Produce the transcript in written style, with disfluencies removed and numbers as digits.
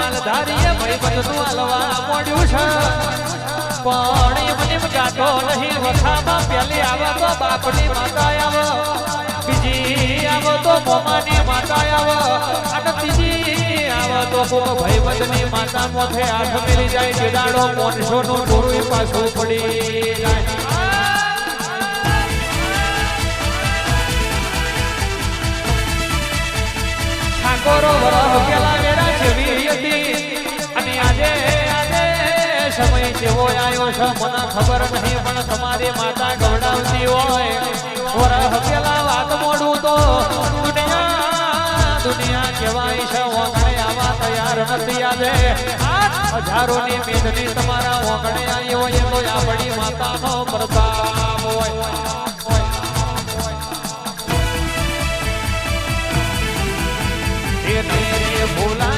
માલધારીએ ભાઈ બધું હાલવા મોડ્યું છે પણ એ મને જાતો નહીં વખામાં પેલી આવે તો બાપની માતા આવે બીજી આવે તો મોમાની માતા આવે અને ત્રીજી આવે તો ભાઈ બંધની માતા મોથે હાથ મેલી જાય જેડાડો મોનસોનું પૂરું પાછું પડી જાય ઠાકોરો વરહ પેલા વેરા જેવી હતી અને આજે સમય જેવો આવ્યો છે મને ખબર નહીં પણ તમારી માતા ગવડાવતી હોય વરહ પેલા વાત મોડું તો દુનિયા કહેવાય છે ઓગણે આવા તૈયાર નથી આજે હજારોની મેદની તમારા ઓગણે આવી હોય તો આપણી માતાનો પ્રતાપ હોય એ મેરે ભોલા